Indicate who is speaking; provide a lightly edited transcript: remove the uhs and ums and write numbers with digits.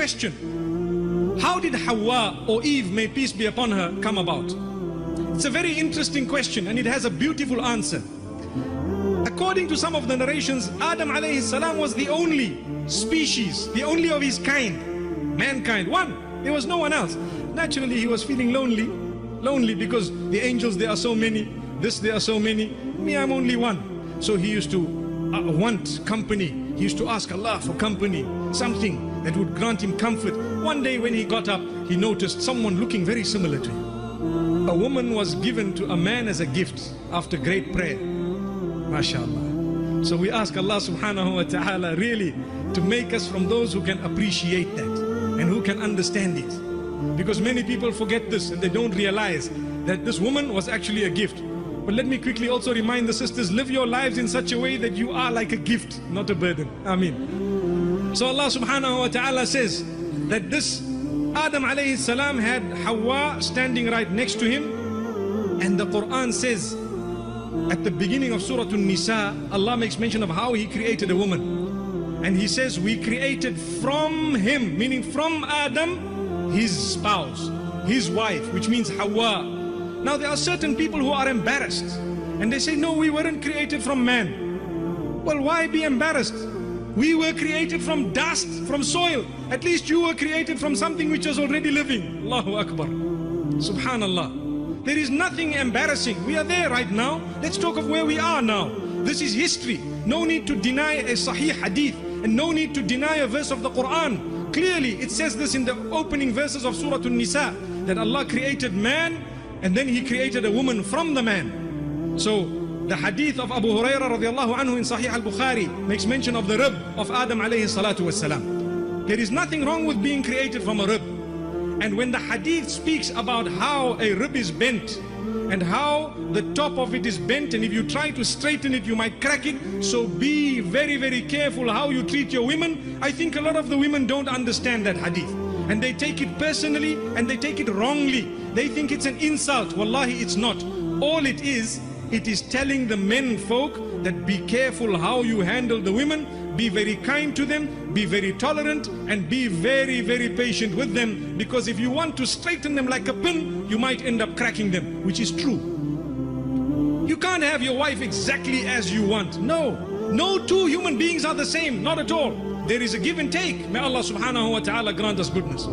Speaker 1: question: how did Hawa, or Eve, may peace be upon her, come about? It's a very interesting question, and it has a beautiful answer. According to some of the narrations, Adam alayhi salam was the only species, the only of his kind, mankind, one. There was no one else. Naturally, he was feeling lonely because the angels, there are so many, there are so many, me, I'm only one. So he used to want company. He used to ask Allah for company, something that would grant him comfort. One day when he got up, he noticed someone looking very similar to him. A woman was given to a man as a gift after great prayer. MashaAllah. So we ask Allah subhanahu wa ta'ala really to make us from those who can appreciate that and who can understand it. Because many people forget this and they don't realize that this woman was actually a gift. But let me quickly also remind the sisters, live your lives in such a way that you are like a gift, not a burden. Ameen. So Allah subhanahu wa ta'ala says that this Adam alayhi salam had Hawa standing right next to him. And the Quran says at the beginning of Surah An-Nisa, Allah makes mention of how He created a woman. And He says, we created from him, meaning from Adam, his spouse, his wife, which means Hawa. Now there are certain people who are embarrassed and they say, no, we weren't created from man. Well, why be embarrassed? We were created from dust, from soil. At least you were created from something which was already living. Allahu Akbar. Subhanallah. There is nothing embarrassing. We are there right now. Let's talk of where we are now. This is history. No need to deny a sahih hadith and no need to deny a verse of the Quran. Clearly it says this in the opening verses of Surah An-Nisa, that Allah created man and then He created a woman from the man. So the hadith of Abu Hurairah radiallahu anhu in Sahih al-Bukhari makes mention of the rib of Adam alayhi salatu wassalam. There is nothing wrong with being created from a rib. And when the hadith speaks about how a rib is bent and how the top of it is bent, and if you try to straighten it you might crack it, so be very, very careful how you treat your women. I think a lot of the women don't understand that hadith and they take it personally and they take it wrongly. They think it's an insult. Wallahi, it's not. All it is telling the men folk that be careful how you handle the women, be very kind to them, be very tolerant, and be very, very patient with them, because if you want to straighten them like a pin, you might end up cracking them, which is true. You can't have your wife exactly as you want. No two human beings are the same, not at all. There is a give and take. May Allah subhanahu wa ta'ala grant us goodness.